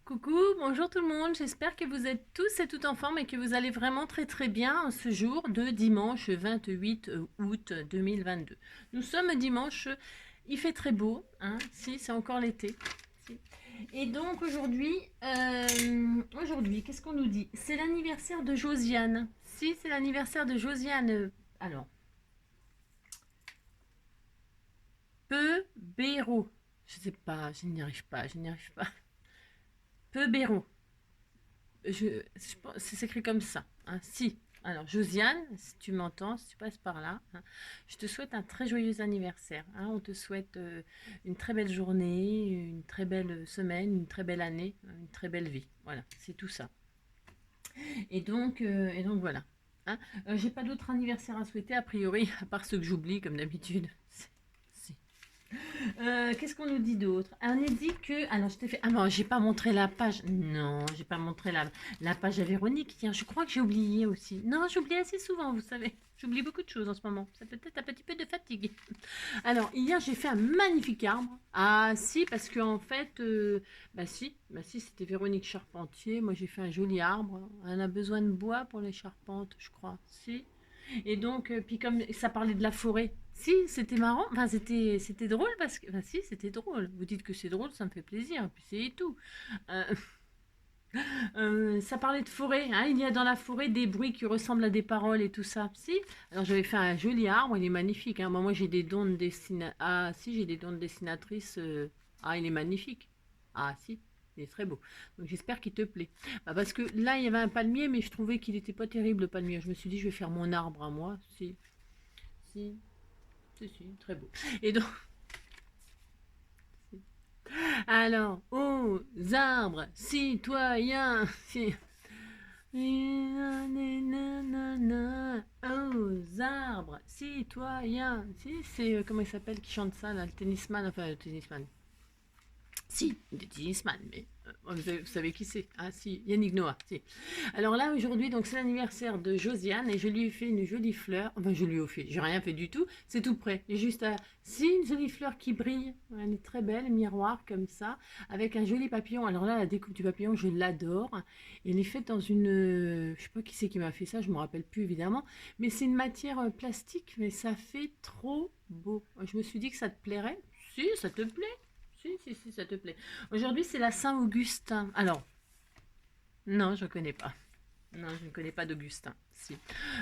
Coucou, bonjour tout le monde, j'espère que vous êtes tous et toutes en forme et que vous allez vraiment très bien ce jour de dimanche 28 août 2022. Nous sommes dimanche, il fait très beau, hein, si c'est encore l'été. Si. Et donc aujourd'hui, qu'est-ce qu'on nous dit? C'est l'anniversaire de Josiane. Si, c'est l'anniversaire de Josiane. Alors, Peubéro. Je sais pas, je n'y arrive pas, je n'y arrive pas. Peubéro. C'est écrit comme ça. Hein. Si. Alors, Josiane, si tu m'entends, si tu passes par là, hein, je te souhaite un très joyeux anniversaire. Hein. On te souhaite une très belle journée, une très belle semaine, une très belle année, une très belle vie. Voilà, c'est tout ça. Et donc voilà. Hein. J'ai pas d'autres anniversaires à souhaiter, a priori, à part ceux que j'oublie, comme d'habitude. Si. Qu'est-ce qu'on nous dit d'autre? On nous dit que. Alors, je t'ai fait. Ah non, j'ai pas montré la page. Non, j'ai pas montré la page à Véronique. Tiens, je crois que j'ai oublié aussi. Non, j'oublie assez souvent, vous savez. J'oublie beaucoup de choses en ce moment. Ça peut être un petit peu de fatigue. Alors, hier, j'ai fait un magnifique arbre. Ah, si, parce que en fait. Bah si, c'était Véronique Charpentier. Moi, j'ai fait un joli arbre. On a besoin de bois pour les charpentes, je crois. Si. Et donc, puis comme ça parlait de la forêt, si, c'était marrant, enfin, c'était drôle parce que, enfin, si, c'était drôle. Vous dites que c'est drôle, ça me fait plaisir, puis c'est tout. Euh, ça parlait de forêt, hein, il y a dans la forêt des bruits qui ressemblent à des paroles et tout ça. Si, alors j'avais fait un joli arbre, il est magnifique. Hein. Moi, j'ai des dons de dessinatrice. Ah, si, j'ai des dons de dessinatrice. Ah, il est magnifique. Ah, si. Il est très beau. Donc j'espère qu'il te plaît. Bah, parce que là, il y avait un palmier, mais je trouvais qu'il n'était pas terrible le palmier. Je me suis dit, je vais faire mon arbre à moi. Si, si, si, très beau. Et donc, alors, aux arbres, citoyens, si, aux arbres, citoyens. Si, c'est, comment il s'appelle qui chante ça, là, le tennisman, enfin, le tennisman. Si, des tennisman, mais vous savez qui c'est? Ah si, Yannick Noah, si. Alors là, aujourd'hui, donc c'est l'anniversaire de Josiane et je lui ai fait une jolie fleur. Enfin, je lui ai fait, j'ai rien fait du tout, c'est tout prêt. J'ai juste si, une jolie fleur qui brille, elle est très belle, miroir comme ça, avec un joli papillon. Alors là, la découpe du papillon, je l'adore. Elle est faite dans une, je sais pas qui c'est qui m'a fait ça, je me rappelle plus évidemment, mais c'est une matière plastique, mais ça fait trop beau. Je me suis dit que ça te plairait. Si, ça te plaît? Si, ça te plaît. Aujourd'hui, c'est la Saint-Augustin. Alors, non, je ne connais pas. Non, je ne connais pas d'Augustin. Si.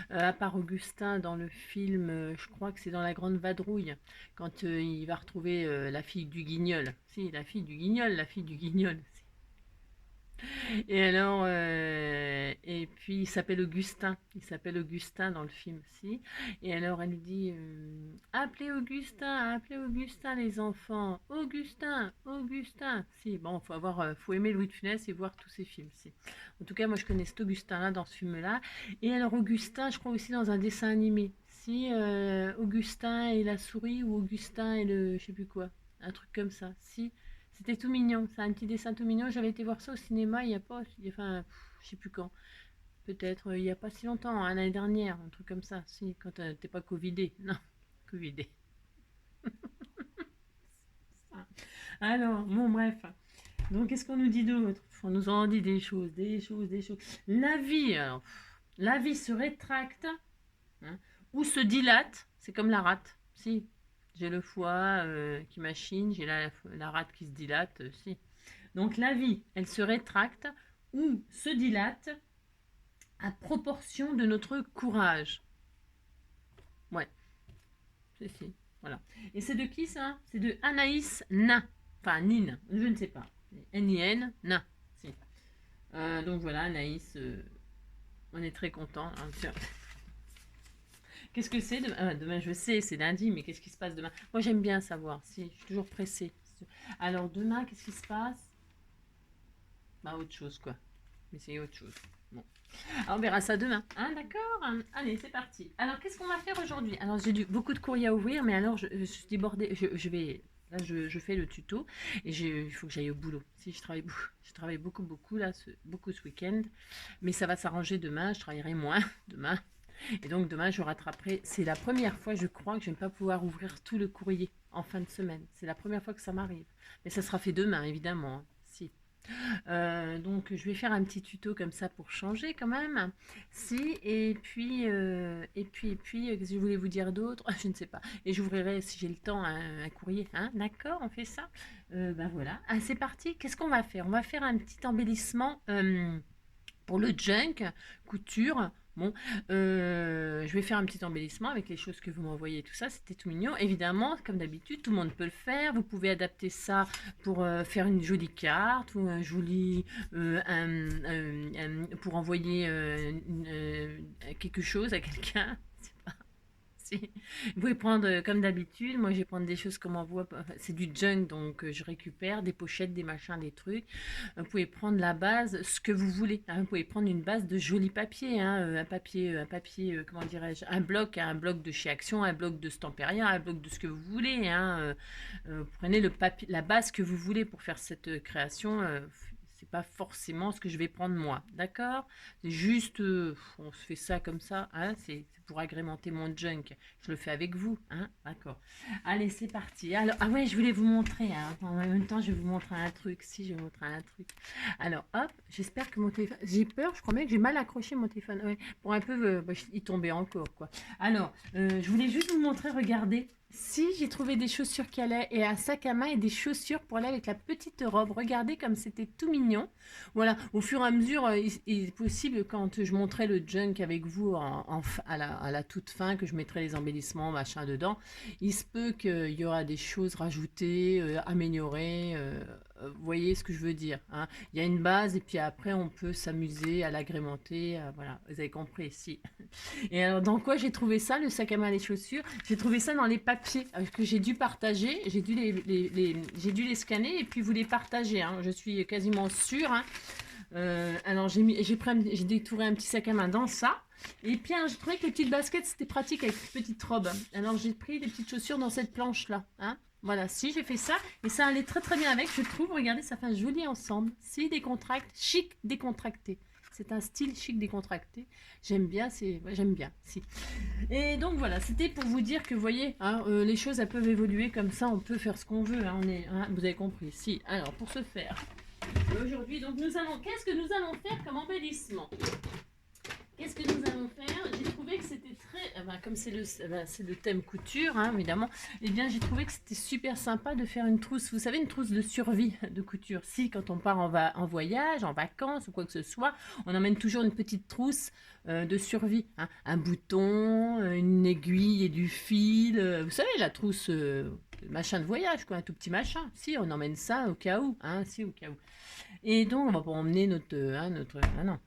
À part Augustin dans le film, je crois que c'est dans La Grande Vadrouille, quand il va retrouver la fille du Guignol. Si, la fille du Guignol, la fille du Guignol. Et alors, et puis il s'appelle Augustin. Il s'appelle Augustin dans le film aussi. Et alors elle lui dit appelez Augustin les enfants. Augustin, Augustin. Si, bon, faut aimer Louis de Funès et voir tous ses films. Si. En tout cas, moi je connais cet Augustin-là dans ce film-là. Et alors Augustin, je crois aussi dans un dessin animé. Si, Augustin et la souris ou Augustin et le, je sais plus quoi. Un truc comme ça. Si. C'était tout mignon, c'est un petit dessin tout mignon. J'avais été voir ça au cinéma il n'y a pas, enfin, je sais plus quand. Peut-être il n'y a pas si longtemps, hein, l'année dernière, un truc comme ça. Si, quand t'es pas Covidé. Non, Covidé. Alors, bon, bref. Donc, qu'est-ce qu'on nous dit d'autre? On nous en dit des choses. La vie, alors, la vie se rétracte, hein, ou se dilate. C'est comme la rate. Si, j'ai le foie qui machine, j'ai la rate qui se dilate. Si. Donc la vie, elle se rétracte ou se dilate à proportion de notre courage. Ouais, c'est si. Voilà. Et c'est de qui ça? C'est de Anaïs Nain. Enfin, Nin, je ne sais pas. N-I-N, Nain. Si. Donc voilà, Anaïs, on est très content. Hein. Qu'est-ce que c'est demain? Demain, je sais, c'est lundi, mais qu'est-ce qui se passe demain? Moi, j'aime bien savoir. Si, je suis toujours pressée. Alors, demain, qu'est-ce qui se passe? Bah, autre chose, quoi. Mais c'est autre chose. Bon. Alors, on verra ça demain. Hein, d'accord? Allez, c'est parti. Alors, qu'est-ce qu'on va faire aujourd'hui? Alors, j'ai beaucoup de courriers à ouvrir, mais alors, je suis débordée. Je vais. Là, je fais le tuto et il faut que j'aille au boulot. Si je travaille beaucoup là, beaucoup ce week-end, mais ça va s'arranger demain. Je travaillerai moins demain. Et donc, demain, je rattraperai. C'est la première fois, je crois, que je ne vais pas pouvoir ouvrir tout le courrier en fin de semaine. C'est la première fois que ça m'arrive. Mais ça sera fait demain, évidemment. Hein. Si. Donc je vais faire un petit tuto comme ça pour changer quand même. Si, qu'est-ce que je voulais vous dire d'autre? Je ne sais pas. Et j'ouvrirai, si j'ai le temps, un courrier. Hein? D'accord, on fait ça. Ben voilà. Ah, c'est parti. Qu'est-ce qu'on va faire? On va faire un petit embellissement pour le junk couture. Bon, je vais faire un petit embellissement avec les choses que vous m'envoyez, tout ça, c'était tout mignon. Évidemment, comme d'habitude, tout le monde peut le faire. Vous pouvez adapter ça pour faire une jolie carte ou un joli, pour envoyer quelque chose à quelqu'un. Vous pouvez prendre comme d'habitude, moi je vais prendre des choses comme on voit, c'est du junk donc je récupère des pochettes, des machins, des trucs. Vous pouvez prendre la base, ce que vous voulez. Hein. Vous pouvez prendre une base de joli papier, hein, un papier, comment dirais-je, un bloc de chez Action, un bloc de Stamperia, un bloc de ce que vous voulez. Hein. Prenez le papier, la base que vous voulez pour faire cette création. C'est pas forcément ce que je vais prendre moi, d'accord? C'est juste, on se fait ça comme ça, hein, c'est pour agrémenter mon junk. Je le fais avec vous, hein, d'accord. Allez, c'est parti. Alors, ah ouais, je voulais vous montrer, hein. En même temps, je vais vous montrer un truc. Si, je vais vous montrer un truc. Alors, hop, j'espère que mon téléphone... J'ai peur, je crois bien que j'ai mal accroché mon téléphone. Ouais, pour un peu, il tombait encore, quoi. Alors, je voulais juste vous montrer, regardez. Si, j'ai trouvé des chaussures qui allaient et un sac à main et des chaussures pour aller avec la petite robe. Regardez comme c'était tout mignon. Voilà, au fur et à mesure, il est possible quand je montrerai le junk avec vous à la toute fin, que je mettrai les embellissements, machin dedans, il se peut qu'il y aura des choses rajoutées, améliorées. Vous voyez ce que je veux dire, hein. Il y a une base et puis après on peut s'amuser à l'agrémenter. Voilà, vous avez compris, si. Et alors, dans quoi j'ai trouvé ça, le sac à main, les chaussures? J'ai trouvé ça dans les papiers que j'ai dû partager. J'ai dû j'ai dû les scanner et puis vous les partager. Hein. Je suis quasiment sûre. Hein. Alors, j'ai détouré un petit sac à main dans ça. Et puis, hein, j'ai trouvé que les petites baskets, c'était pratique avec une petite robe. Alors, j'ai pris des petites chaussures dans cette planche-là. Hein. Voilà, si, j'ai fait ça. Et ça allait très très bien avec, je trouve. Regardez, ça fait un joli ensemble. Si, décontracté, chic, décontracté. C'est un style chic décontracté. J'aime bien, j'aime bien. Si. Et donc voilà, c'était pour vous dire que vous voyez, hein, les choses elles peuvent évoluer comme ça, on peut faire ce qu'on veut. Hein, vous avez compris. Si. Alors pour ce faire, aujourd'hui, donc qu'est-ce que nous allons faire comme embellissement? Qu'est-ce que nous allons faire? J'ai trouvé que c'était très... comme c'est le thème couture, hein, évidemment, eh bien j'ai trouvé que c'était super sympa de faire une trousse, vous savez, une trousse de survie de couture. Si, quand on part en voyage, en vacances ou quoi que ce soit, on emmène toujours une petite trousse de survie. Hein. Un bouton, une aiguille et du fil. Vous savez, la trousse... machin de voyage, quoi, un tout petit machin. Si, on emmène ça au cas où, hein, si, au cas où. Et donc, on va pas emmener notre... ah non.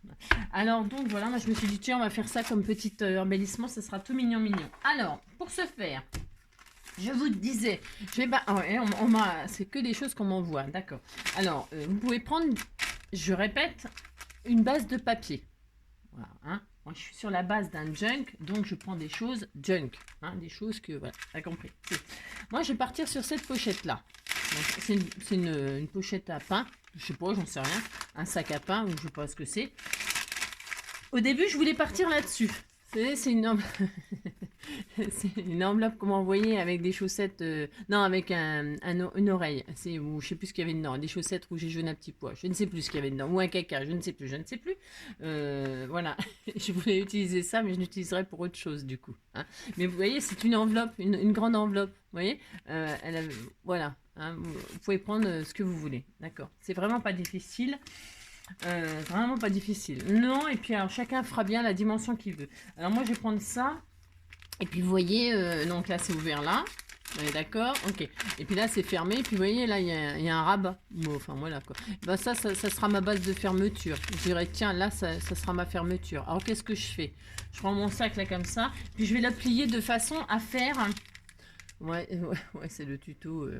Alors, donc, voilà, moi, je me suis dit, tiens, on va faire ça comme petit embellissement, ça sera tout mignon, mignon. Alors, pour ce faire, je vous disais, c'est que des choses qu'on m'envoie, d'accord. Alors, vous pouvez prendre, je répète, une base de papier. Voilà, hein. Moi, je suis sur la base d'un junk, donc je prends des choses junk, hein, des choses que, voilà, t'as compris. Moi, je vais partir sur cette pochette-là. C'est une pochette à pain, je sais pas, j'en sais rien, un sac à pain, ou je sais pas ce que c'est. Au début, je voulais partir là-dessus. C'est une enveloppe qu'on m'a envoyée avec des chaussettes, non, avec une oreille, ou je sais plus ce qu'il y avait dedans, des chaussettes rouges et jaunes à petits pois, je ne sais plus ce qu'il y avait dedans, ou un caca, je ne sais plus. Voilà, je voulais utiliser ça, mais je l'utiliserai pour autre chose du coup. Hein. Mais vous voyez, c'est une enveloppe, une grande enveloppe, vous voyez, voilà, hein, vous pouvez prendre ce que vous voulez, d'accord, c'est vraiment pas difficile. Vraiment pas difficile. Non, et puis alors chacun fera bien la dimension qu'il veut. Alors moi je vais prendre ça. Et puis vous voyez, donc là c'est ouvert là. On est d'accord? Ok. Et puis là c'est fermé. Et puis vous voyez là il y a un rabat. Bon, enfin voilà quoi. Ben, ça sera ma base de fermeture. Je dirais tiens là ça sera ma fermeture. Alors qu'est-ce que je fais? Je prends mon sac là comme ça. Puis je vais la plier de façon à faire... Ouais, c'est le tuto.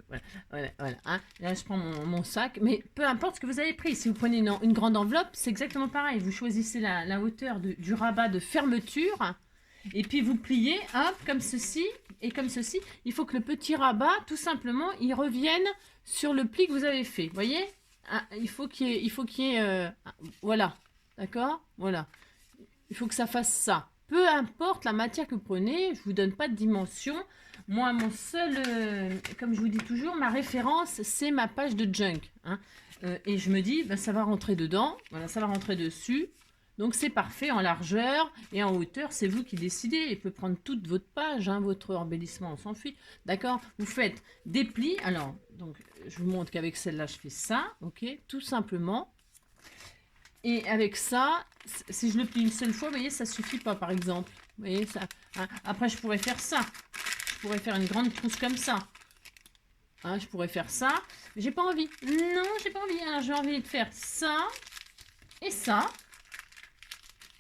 Voilà. Hein. Là, je prends mon sac, mais peu importe ce que vous avez pris. Si vous prenez une grande enveloppe, c'est exactement pareil. Vous choisissez la hauteur du rabat de fermeture, et puis vous pliez, hop, comme ceci, et comme ceci. Il faut que le petit rabat, tout simplement, il revienne sur le pli que vous avez fait. Vous voyez? Ah, il faut qu'il y ait, voilà, d'accord? Voilà. Il faut que ça fasse ça. Peu importe la matière que vous prenez, je vous donne pas de dimension. Moi, mon seul, comme je vous dis toujours, ma référence, c'est ma page de junk. Hein. Et je me dis, ben, ça va rentrer dedans. Voilà, ça va rentrer dessus. Donc c'est parfait en largeur et en hauteur, c'est vous qui décidez. Il peut prendre toute votre page, hein, votre embellissement, on s'en fiche. D'accord? Vous faites des plis. Alors, donc, je vous montre qu'avec celle-là, je fais ça, ok? Tout simplement. Et avec ça, si je le plie une seule fois, vous voyez, ça suffit pas, par exemple. Vous voyez, ça. Hein. Après, je pourrais faire ça. Je pourrais faire une grande trousse comme ça. Hein, je pourrais faire ça. Mais j'ai pas envie. Non, j'ai pas envie. Alors, j'ai envie de faire ça et ça.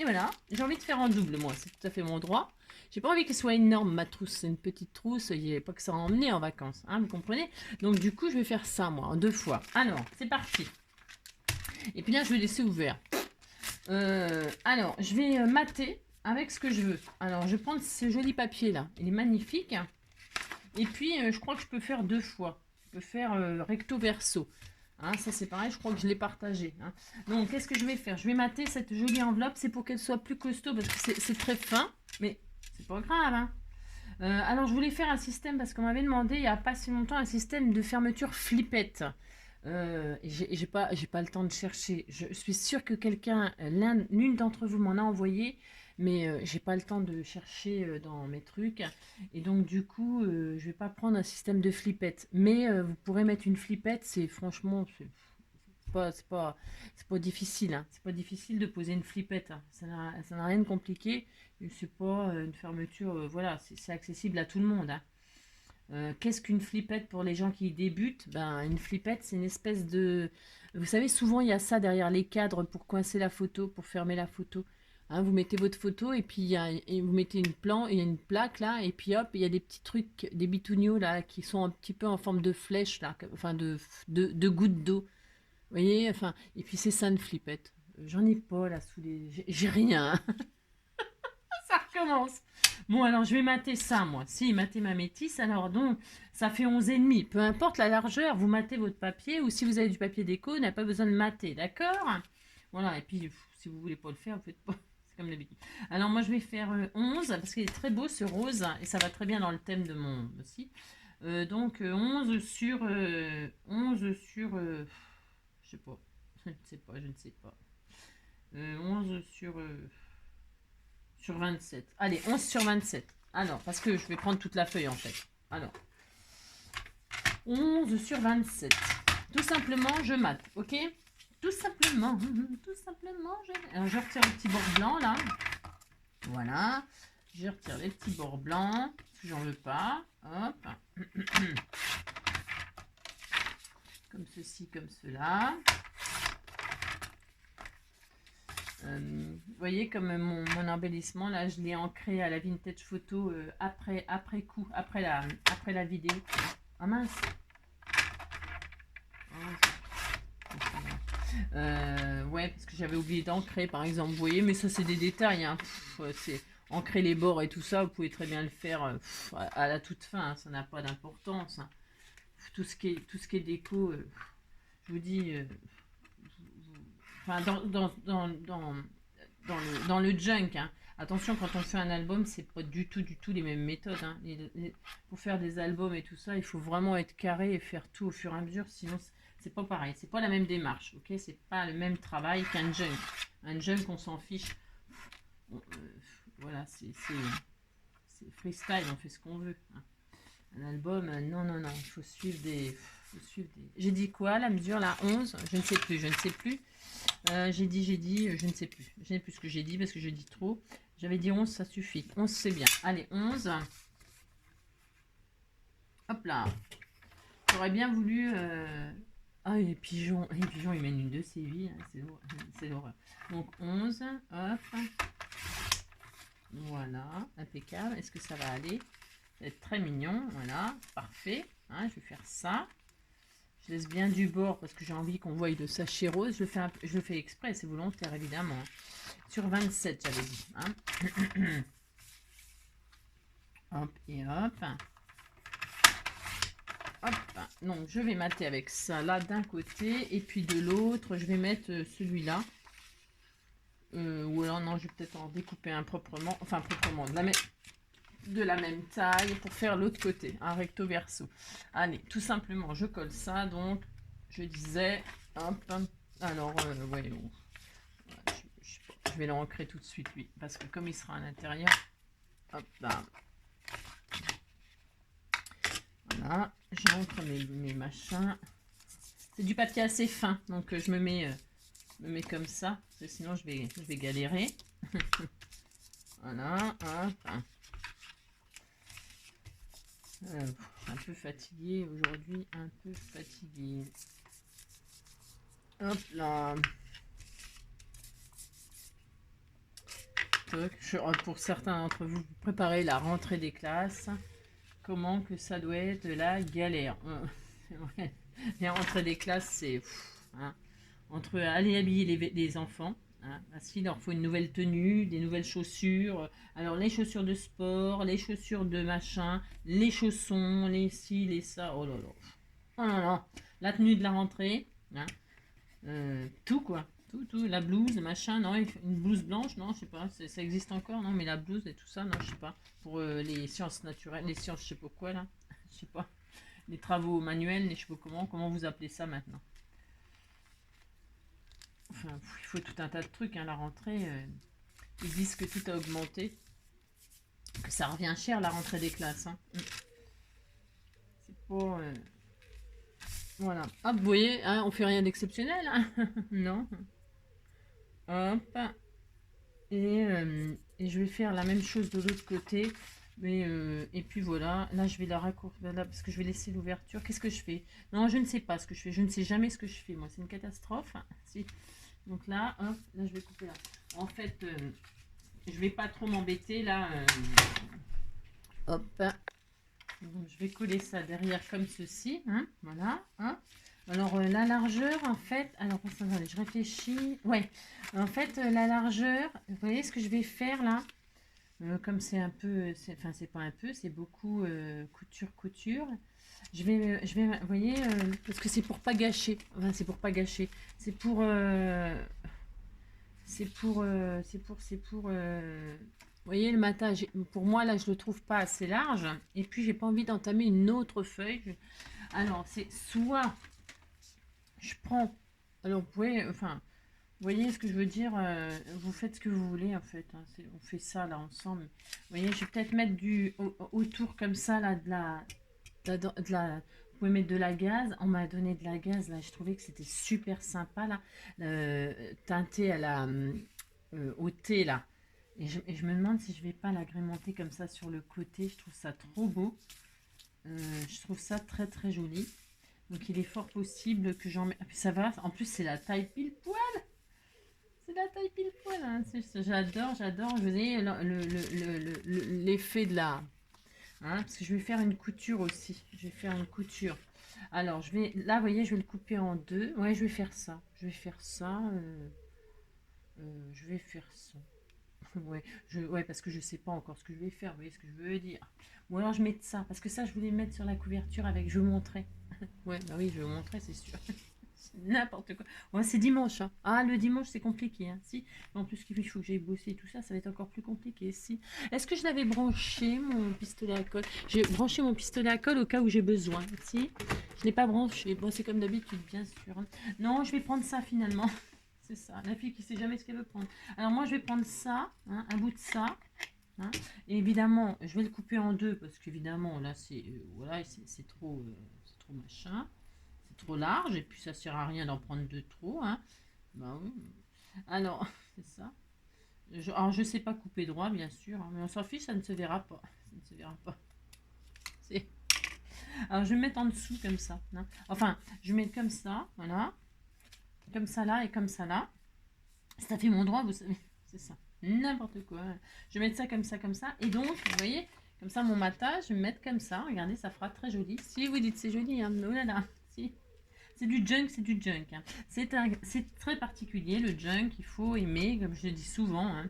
Et voilà, j'ai envie de faire en double, moi, c'est tout à fait mon droit. J'ai pas envie qu'elle soit énorme, ma trousse, c'est une petite trousse, il n'y a pas que ça à emmener en vacances, hein, vous comprenez? Donc du coup, je vais faire ça, moi, en 2 fois. Alors, c'est parti. Et puis là, je vais laisser ouvert. Alors, je vais mater avec ce que je veux. Alors, je vais prendre ce joli papier-là, il est magnifique. Et puis, je crois que je peux faire 2 fois. Je peux faire recto verso. Hein, ça c'est pareil, je crois que je l'ai partagé. Hein. Donc qu'est-ce que je vais faire? Je vais mater cette jolie enveloppe, c'est pour qu'elle soit plus costaud parce que c'est très fin, mais c'est pas grave. Hein. Alors je voulais faire un système parce qu'on m'avait demandé il n'y a pas si longtemps un système de fermeture flippette. J'ai pas le temps de chercher. Je suis sûre que l'une d'entre vous m'en a envoyé, mais j'ai pas le temps de chercher dans mes trucs. Et donc du coup, je vais pas prendre un système de flippette. Mais vous pourrez mettre une flippette. C'est franchement, c'est pas difficile. Hein. C'est pas difficile de poser une flippette. Hein. Ça n'a rien de compliqué. C'est pas une fermeture. Voilà, c'est accessible à tout le monde. Hein. Qu'est-ce qu'une flippette pour les gens qui débutent? Ben, une flippette, c'est une espèce de... Vous savez, souvent, il y a ça derrière les cadres pour coincer la photo, pour fermer la photo. Hein, vous mettez votre photo et puis vous mettez il y a une plaque là, et puis hop, il y a des petits trucs, des bitouniaux là, qui sont un petit peu en forme de flèche là, enfin de gouttes d'eau. Vous voyez, enfin, et puis c'est ça une flippette. J'en ai pas là sous les... J'ai rien. Ça recommence. Bon, alors, je vais mater ça, moi. Si, mater ma métisse, alors donc, ça fait 11,5. Peu importe la largeur, vous matez votre papier, ou si vous avez du papier déco, vous n'avez pas besoin de mater, d'accord? Voilà, et puis, si vous voulez pas le faire, vous faites pas. C'est comme d'habitude. Alors, moi, je vais faire 11, parce qu'il est très beau, ce rose, et ça va très bien dans le thème de mon... aussi. Donc, 11 sur... 11 sur... je sais pas. Je ne sais pas. 11 sur 27. Allez, 11 sur 27. Alors, parce que je vais prendre toute la feuille en fait. Alors, 11 sur 27. Tout simplement, je mate, ok? Tout simplement, Alors, je retire le petit bord blanc là. Voilà. Je retire les petits bords blancs, parce que j'en veux pas. Hop. Comme ceci, comme cela. Vous voyez comme mon embellissement là, je l'ai ancré à la vintage photo après coup, après la vidéo. Ah mince. Ouais, parce que j'avais oublié d'ancrer par exemple, vous voyez, mais ça c'est des détails. Hein. C'est ancrer les bords et tout ça, vous pouvez très bien le faire à la toute fin, hein, ça n'a pas d'importance. Hein. Tout ce qui est déco, je vous dis. Enfin, dans le junk. Hein. Attention, quand on fait un album, c'est pas du tout les mêmes méthodes. Hein. Pour faire des albums et tout ça, il faut vraiment être carré et faire tout au fur et à mesure, sinon c'est pas pareil. C'est pas la même démarche, ok? C'est pas le même travail qu'un junk. Un junk, on s'en fiche. Voilà, c'est freestyle, on fait ce qu'on veut. Hein. Un album, non, il faut suivre des... J'ai dit quoi, la mesure, là, 11? Je ne sais plus. J'ai dit, je ne sais plus. Je ne sais plus ce que j'ai dit parce que je dis trop. J'avais dit 11, ça suffit. 11, c'est bien. Allez, 11. Hop là. J'aurais bien voulu... Ah, les pigeons. Les pigeons, ils mènent une de ces vies. Hein. C'est l'horreur. Donc, 11. Hop. Voilà. Impeccable. Est-ce que ça va aller? Ça va être très mignon. Voilà. Parfait. Hein, je vais faire ça. Je laisse bien du bord parce que j'ai envie qu'on voie le sachet rose. Je le fais exprès, c'est volontaire évidemment. Sur 27, j'avais dit. Hein. Hop et hop. Hop. Donc, je vais mater avec ça là d'un côté. Et puis de l'autre, je vais mettre celui-là. Ou alors, non, je vais peut-être en découper un proprement. Enfin, proprement. De la même taille pour faire l'autre côté, un recto verso. Allez, tout simplement, je colle ça. Donc, je disais Hop. Alors, ouais, sais pas, je vais l'ancrer tout de suite, lui, parce que comme il sera à l'intérieur, hop là. Voilà, j'entre mes machins. C'est du papier assez fin, donc je me mets comme ça, parce que sinon je vais galérer. Voilà, hop. Je suis un peu fatiguée aujourd'hui, un peu fatiguée. Hop là. Pour certains d'entre vous, vous préparez la rentrée des classes. Comment que ça doit être la galère. Les rentrées des classes, c'est... Hein, entre aller habiller les enfants, hein, parce qu'il leur faut une nouvelle tenue, des nouvelles chaussures. Alors les chaussures de sport, les chaussures de machin, les chaussons, les ci, les ça. Oh là là. Oh là là. La tenue de la rentrée. Hein, tout quoi. Tout. La blouse, machin. Non, une blouse blanche, non, je sais pas. Ça existe encore, non, mais la blouse et tout ça, non, je sais pas. Pour les sciences naturelles, les sciences, je sais pas quoi là. Je sais pas. Les travaux manuels, les je sais pas comment vous appelez ça maintenant. Enfin, il faut tout un tas de trucs, hein, la rentrée. Ils disent que tout a augmenté. Que ça revient cher la rentrée des classes. Hein. C'est pas... Voilà. Hop, vous voyez, hein, on fait rien d'exceptionnel. Hein. Non. Hop. Et je vais faire la même chose de l'autre côté. Mais, et puis voilà, là je vais la raccourcir là parce que je vais laisser l'ouverture. Qu'est-ce que je fais? Non, je ne sais pas ce que je fais. Je ne sais jamais ce que je fais. Moi, c'est une catastrophe. Si. Donc là, hop, là je vais couper là. En fait, je vais pas trop m'embêter là. Hop. Donc, je vais coller ça derrière comme ceci. Hein, voilà. Hein. Alors la largeur, en fait, alors attendez, je réfléchis. Ouais, en fait, la largeur, vous voyez ce que je vais faire là? Comme c'est un peu, enfin c'est pas un peu, c'est beaucoup couture. Je vais, vous voyez, parce que c'est pour pas gâcher. Enfin, c'est pour pas gâcher. C'est pour, vous voyez, le matin, pour moi, là, je le trouve pas assez large. Et puis, j'ai pas envie d'entamer une autre feuille. Alors, c'est soit je prends... Alors, vous pouvez... Enfin, vous voyez ce que je veux dire, vous faites ce que vous voulez, en fait. Hein, on fait ça, là, ensemble. Vous voyez, je vais peut-être mettre autour, comme ça, là, vous pouvez mettre de la gaze. On m'a donné de la gaze, là. Je trouvais que c'était super sympa, là. Teinté à au thé, là. Et je me demande si je vais pas l'agrémenter comme ça sur le côté. Je trouve ça trop beau. Je trouve ça très très joli. Donc il est fort possible que j'en mette. Ah, puis ça va. En plus c'est la taille pile poil. C'est la taille pile poil. Hein. J'adore. Vous voyez l'effet de la. Hein, parce que je vais faire une couture aussi. Je vais faire une couture. Alors je vais. Là, vous voyez, je vais le couper en deux. Ouais, je vais faire ça. Je vais faire ça. Je vais faire ça. Ouais, parce que je sais pas encore ce que je vais faire, vous voyez ce que je veux dire. Ou alors je mets ça, parce que ça je voulais mettre sur la couverture avec je vous montrer. Ouais, bah oui, je vais vous montrer, c'est sûr. N'importe quoi. Ouais, c'est dimanche. Hein. Ah, le dimanche c'est compliqué. Hein. Si. En plus qu'il faut que j'aille bosser et tout ça, ça va être encore plus compliqué. Si. Est-ce que je l'avais branché mon pistolet à colle? J'ai branché mon pistolet à colle au cas où j'ai besoin. Si. Je l'ai pas branché. Bon, c'est comme d'habitude, bien sûr. Hein. Non, je vais prendre ça finalement. C'est ça, la fille qui sait jamais ce qu'elle veut prendre. Alors moi, je vais prendre ça, hein, un bout de ça. Hein, et évidemment, je vais le couper en deux parce qu'évidemment, là, voilà, c'est trop machin. C'est trop large et puis ça sert à rien d'en prendre de trop. Hein. Bah oui. Alors, c'est ça. Alors, je sais pas couper droit, bien sûr, hein, mais on s'en fiche, ça ne se verra pas. Ça ne se verra pas. Alors, je vais mettre en dessous comme ça. Hein. Enfin, je vais mettre comme ça, voilà. Comme ça là et comme ça là. Ça fait mon droit, vous savez. C'est ça. N'importe quoi. Je vais mettre ça comme ça, comme ça. Et donc, vous voyez, comme ça, mon matin, je vais me mettre comme ça. Regardez, ça fera très joli. Si vous dites c'est joli, hein. Oh là là. Si. C'est du junk, c'est du junk. Hein. C'est très particulier, le junk. Il faut aimer, comme je le dis souvent. Hein.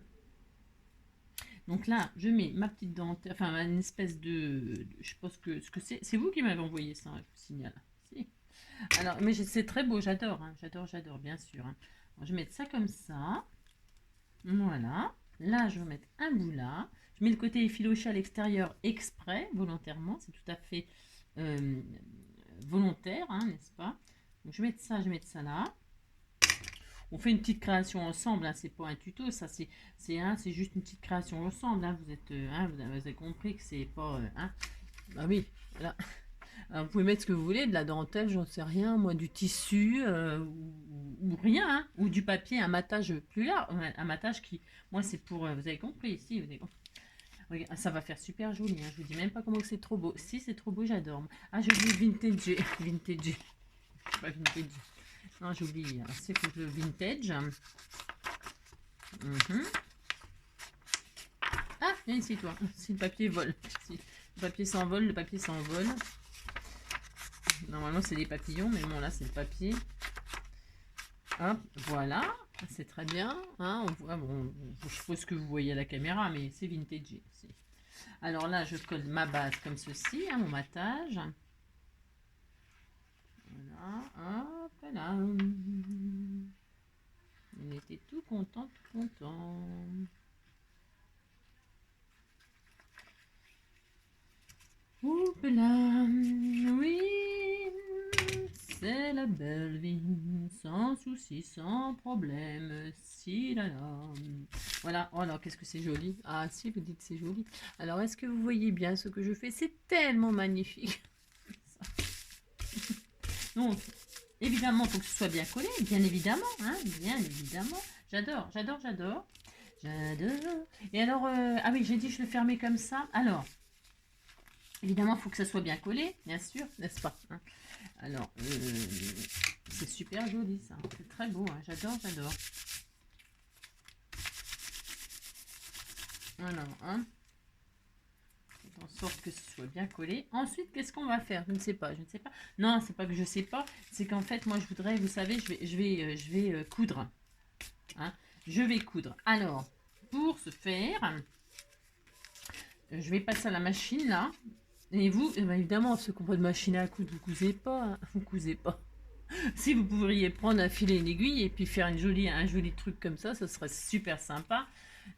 Donc là, je mets ma petite dentelle, enfin, une espèce je pense que ce que c'est. C'est vous qui m'avez envoyé ça, je vous signale. Si. Alors, mais c'est très beau, j'adore, hein, j'adore, bien sûr. Hein. Alors, je vais mettre ça comme ça. Voilà. Là, je vais mettre un bout là. Je mets le côté effiloché à l'extérieur exprès, volontairement. C'est tout à fait volontaire, hein, n'est-ce pas? Donc, je vais mettre ça là. On fait une petite création ensemble, hein, c'est pas un tuto, ça c'est juste une petite création ensemble. Hein, vous êtes, vous avez compris que c'est pas, ah oui, voilà. Alors, vous pouvez mettre ce que vous voulez, de la dentelle, j'en sais rien, moi du tissu ou rien, hein, ou du papier, un matage plus large, un matage qui, moi c'est pour, vous avez compris ici, vous avez compris. Regarde, ça va faire super joli, hein, je vous dis même pas comment c'est trop beau. Si c'est trop beau, j'adore. Ah, je dis vintage, vintage, pas vintage. Non, j'oublie. C'est pour le vintage. Ah, viens ici, toi. Si le papier vole. Si le papier s'envole, le papier s'envole. Normalement, c'est des papillons, mais bon, là, c'est le papier. Hop, voilà. C'est très bien. Hein, on voit, bon, je suppose que vous voyez à la caméra, mais c'est vintage. Alors là, je colle ma base comme ceci, hein, mon matage. Voilà, hop là. On était tout content, tout content. Oup là, oui, c'est la belle vie, sans souci, sans problème, si là là. Voilà, oh alors qu'est-ce que c'est joli. Ah si, vous dites c'est joli. Alors est-ce que vous voyez bien ce que je fais? C'est tellement magnifique. Donc, évidemment, il faut que ce soit bien collé, bien évidemment, hein, bien évidemment. J'adore, j'adore, j'adore. J'adore. Et alors, ah oui, j'ai dit je le fermais comme ça. Alors, évidemment, il faut que ça soit bien collé, bien sûr, n'est-ce pas, hein? Alors, c'est super joli ça, c'est très beau, hein. J'adore, j'adore. Alors, hein, en sorte que ce soit bien collé. Ensuite, qu'est-ce qu'on va faire? Je ne sais pas, je ne sais pas. Non, c'est pas que je sais pas, c'est qu'en fait, moi, je voudrais, vous savez, je vais coudre. Hein, je vais coudre. Alors, pour ce faire, je vais passer à la machine là. Et vous, eh bien, évidemment, ceux qui n'ont pas de machine à coudre, vous cousez pas, hein, vous cousez pas. Si vous pourriez prendre un filet et une aiguille et puis faire un joli truc comme ça, ce serait super sympa.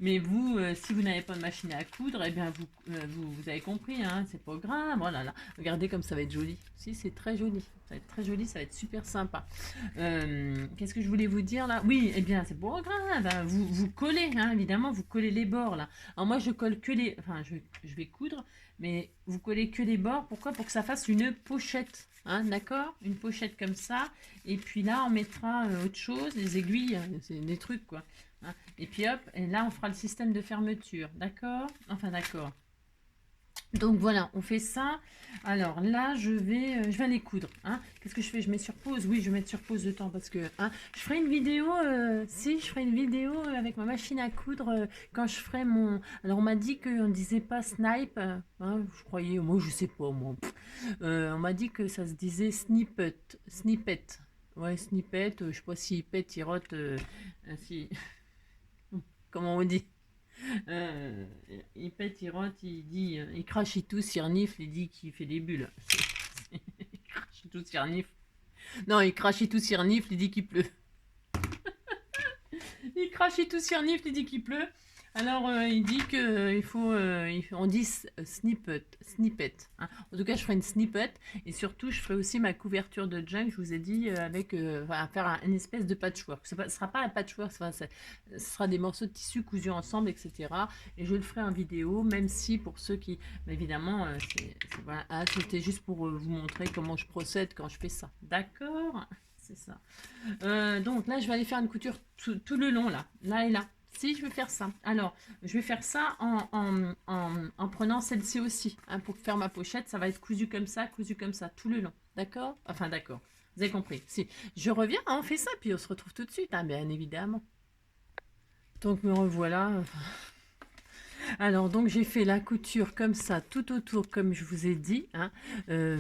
Mais vous, si vous n'avez pas de machine à coudre, eh bien vous avez compris, hein, c'est pas grave. Voilà, là. Regardez comme ça va être joli. Si, c'est très joli. Ça va être très joli, ça va être super sympa. Qu'est-ce que je voulais vous dire là? Oui, eh bien c'est pas grave. Hein, vous collez, hein, évidemment, vous collez les bords là. Alors moi je colle que les. Enfin, je vais coudre, mais vous collez que les bords. Pourquoi? Pour que ça fasse une pochette. Hein, d'accord? Une pochette comme ça. Et puis là, on mettra autre chose, des aiguilles, c'est des trucs quoi. Hein. Et puis hop, et là, on fera le système de fermeture. D'accord? Enfin, d'accord. Donc voilà, on fait ça. Alors là, je vais aller coudre. Hein. Qu'est-ce que je fais? Je mets sur pause. Oui, je vais mettre sur pause le temps parce que hein, je ferai une vidéo. Si, je ferai une vidéo avec ma machine à coudre quand je ferai mon. Alors on m'a dit qu'on ne disait pas snipe. Hein, je croyais, moi je sais pas moi. On m'a dit que ça se disait snippet. Snippet. Ouais, snippet. Je sais pas si pète, il rote. Si. Comment on dit? Il pète, il rentre, il dit, il crache, il tousse, il renifle, il dit qu'il fait des bulles. Il crache, il tousse, il renifle. Non, il crache, il tousse, il renifle, il dit qu'il pleut. Il crache, il tousse, il renifle, il dit qu'il pleut. Alors, il dit qu'il faut, on dit snippet. Hein. En tout cas, je ferai une snippet. Et surtout, je ferai aussi ma couverture de junk, je vous ai dit, avec, faire une espèce de patchwork. Ce ne sera pas un patchwork, ce sera des morceaux de tissu cousus ensemble, etc. Et je le ferai en vidéo, même si pour ceux qui, évidemment, voilà, c'était juste pour vous montrer comment je procède quand je fais ça. D'accord? C'est ça. Donc là, je vais aller faire une couture tout le long, là et là. Si, je vais faire ça. Alors, je vais faire ça en prenant celle-ci aussi. Hein, pour faire ma pochette, ça va être cousu comme ça, tout le long. D'accord? Enfin, d'accord. Vous avez compris. Si, je reviens, hein, on fait ça, puis on se retrouve tout de suite, hein, bien évidemment. Donc, me revoilà. Alors, donc, j'ai fait la couture comme ça, tout autour, comme je vous ai dit. Hein.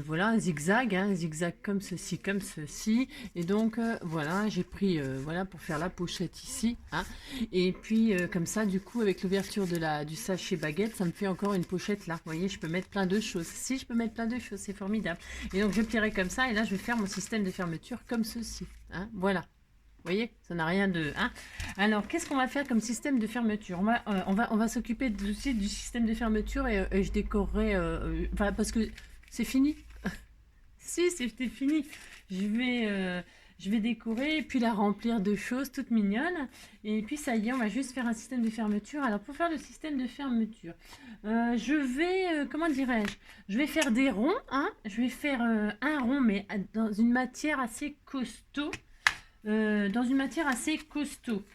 Voilà, un zigzag, zigzag comme ceci, comme ceci. Et donc, voilà, j'ai pris, voilà, pour faire la pochette ici. Hein. Et puis, comme ça, du coup, avec l'ouverture du sachet baguette, ça me fait encore une pochette là. Vous voyez, je peux mettre plein de choses. Si, je peux mettre plein de choses, c'est formidable. Et donc, je plierai comme ça. Et là, je vais faire mon système de fermeture comme ceci. Hein. Voilà. Vous voyez, ça n'a rien de... Hein. Alors, qu'est-ce qu'on va faire comme système de fermeture? On va s'occuper aussi du système de fermeture et je décorerai... enfin, parce que c'est fini. Si, c'était fini. Je vais décorer et puis la remplir de choses toutes mignonnes. Et puis ça y est, on va juste faire un système de fermeture. Alors pour faire le système de fermeture, je vais, comment dirais-je, je vais faire des ronds. Hein, je vais faire un rond, mais dans une matière assez costaud.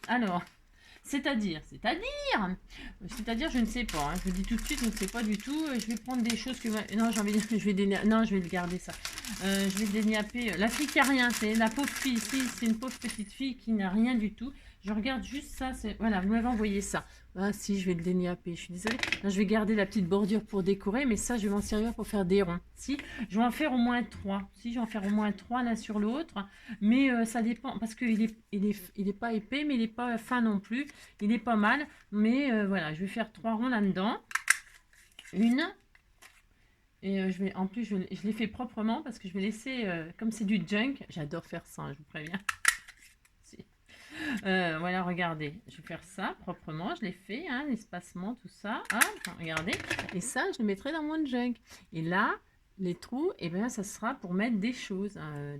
Alors, c'est-à-dire, je ne sais pas. Hein, je vous dis tout de suite, je ne sais pas du tout. Je vais prendre des choses que non, j'ai envie de, non, je vais le garder ça. Je vais déniapper. La fille qui a rien, c'est la pauvre fille ici, c'est une pauvre petite fille qui n'a rien du tout. Je regarde juste ça. Voilà, vous m'avez envoyé ça. Ah si, je vais le déniapper. Je suis désolée. Là, je vais garder la petite bordure pour décorer, mais ça, je vais m'en servir pour faire des ronds. Si, je vais en faire au moins 3. Si, je vais en faire au moins 3 l'un sur l'autre. Mais ça dépend parce qu'il est pas épais, mais il n'est pas fin non plus. Il est pas mal. Mais voilà, je vais faire 3 ronds là-dedans. Une. Et en plus, je l'ai fait proprement parce que je vais laisser, comme c'est du junk, j'adore faire ça, je vous préviens. Voilà, regardez, je vais faire ça proprement, je l'ai fait, hein, l'espacement, tout ça. Ah, regardez, et ça, je le mettrai dans mon junk. Et là, les trous, et bien, ça sera pour mettre des choses, hein,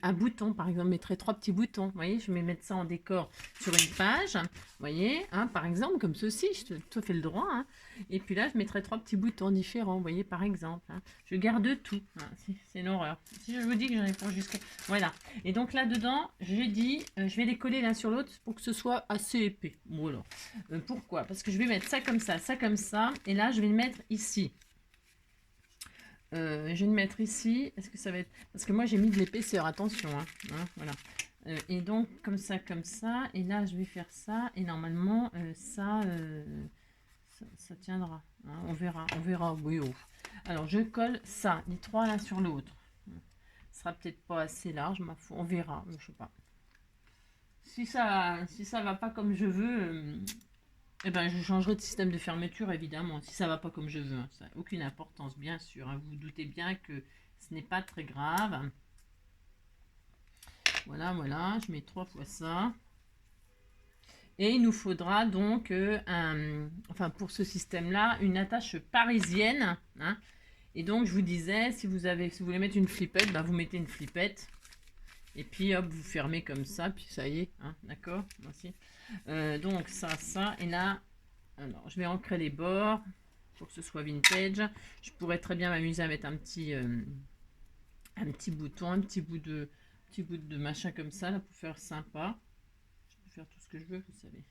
un bouton, par exemple, je mettrai 3 petits boutons. Vous voyez, je vais mettre ça en décor sur une page, vous voyez, hein, par exemple, comme ceci, je te fais le droit. Hein. Et puis là, je mettrai 3 petits boutons différents, vous voyez, par exemple. Hein. Je garde tout, hein, c'est une horreur. Si je vous dis que j'en ai pour jusqu'à... Voilà. Et donc là-dedans, j'ai dit, je vais les coller l'un sur l'autre pour que ce soit assez épais. Voilà. Pourquoi? Parce que je vais mettre ça comme ça, et là, je vais le mettre ici. Je vais le mettre ici. Est-ce que ça va être... Parce que moi, j'ai mis de l'épaisseur, attention. Hein, voilà. Et donc, comme ça. Et là, je vais faire ça. Et normalement, ça tiendra. Hein, on verra. Oui, oh. Alors, je colle ça, les 3 l'un sur l'autre. Ce sera peut-être pas assez large, ma foi. On verra, je sais pas. Si ça va pas comme je veux... Eh ben, je changerai de système de fermeture, évidemment, si ça va pas comme je veux. Hein. Ça n'a aucune importance, bien sûr. Hein. Vous vous doutez bien que ce n'est pas très grave. Voilà, je mets 3 fois ça. Et il nous faudra donc, enfin pour ce système-là, une attache parisienne. Hein. Et donc, je vous disais, si vous voulez mettre une flippette, bah, vous mettez une flippette. Et puis, hop, vous fermez comme ça, puis ça y est, hein, d'accord. Voici. Donc, ça. Et là, alors, je vais ancrer les bords pour que ce soit vintage. Je pourrais très bien m'amuser à mettre un petit bouton, un petit bout de machin comme ça, là, pour faire sympa. Je peux faire tout ce que je veux, vous savez.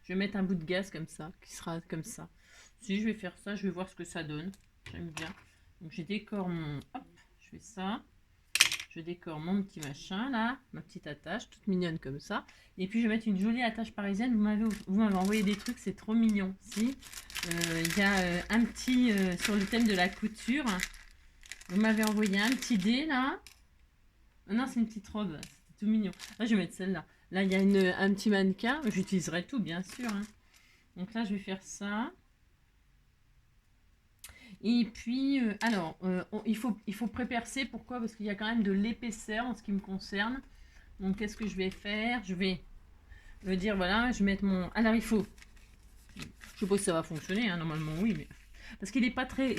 Je vais mettre un bout de gaz comme ça, qui sera comme ça. Si je vais faire ça, je vais voir ce que ça donne. J'aime bien. Donc, je décore mon... Hop, je fais ça. Je décore mon petit machin là, ma petite attache, toute mignonne comme ça. Et puis je vais mettre une jolie attache parisienne. Vous m'avez envoyé des trucs, c'est trop mignon. Si, il y a un petit sur le thème de la couture. Vous m'avez envoyé un petit dé là. Oh non, c'est une petite robe, c'est tout mignon. Là, je vais mettre celle-là. Là, il y a un petit mannequin. J'utiliserai tout, bien sûr. Hein. Donc là, je vais faire ça. Et puis, il faut prépercer. Pourquoi? Parce qu'il y a quand même de l'épaisseur en ce qui me concerne. Donc, qu'est-ce que je vais faire? Je vais dire, voilà, je vais mettre mon... Alors, il faut... Je suppose que ça va fonctionner, hein, normalement, oui. Mais... Parce qu'il n'est pas très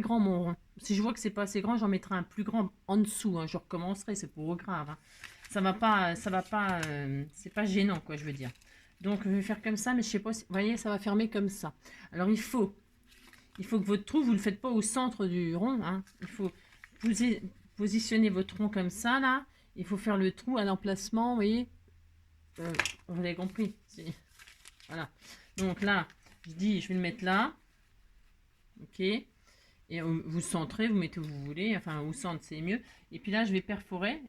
grand, mon rond. Si je vois que c'est pas assez grand, j'en mettrai un plus grand en dessous. Hein, je recommencerai, c'est pas grave. Hein. Ça va pas... c'est pas gênant, quoi, je veux dire. Donc, je vais faire comme ça, mais je sais pas si... Vous voyez, ça va fermer comme ça. Alors, il faut que votre trou, vous ne le faites pas au centre du rond. Hein. Il faut positionner votre rond comme ça, là. Il faut faire le trou à l'emplacement, vous voyez. Vous avez compris. Voilà. Donc là, je dis, je vais le mettre là. Ok. Et vous centrez, vous mettez où vous voulez. Enfin, au centre, c'est mieux. Et puis là, je vais perforer.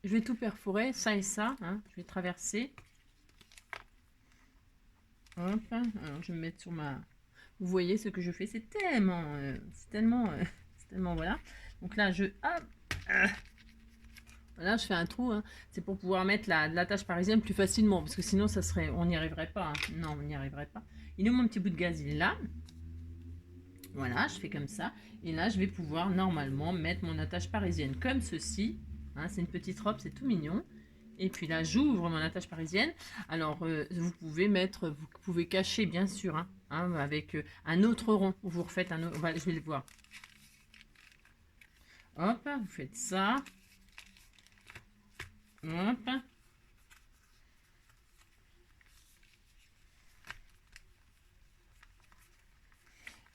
Je vais tout perforer, ça et ça. Hein. Je vais traverser. Hop. Alors, je vais me mettre sur ma... Vous voyez ce que je fais, c'est tellement, voilà. Donc là, voilà, je fais un trou. Hein. C'est pour pouvoir mettre l'attache parisienne plus facilement, parce que sinon, on n'y arriverait pas. Hein. Non, on n'y arriverait pas. Il est où mon petit bout de gaz? Il est là. Voilà, je fais comme ça. Et là, je vais pouvoir normalement mettre mon attache parisienne comme ceci. Hein, c'est une petite robe, c'est tout mignon. Et puis là, j'ouvre mon attache parisienne. Alors, vous pouvez cacher, bien sûr, hein, avec un autre rond. Vous refaites un autre... je vais le voir. Hop, vous faites ça. Hop.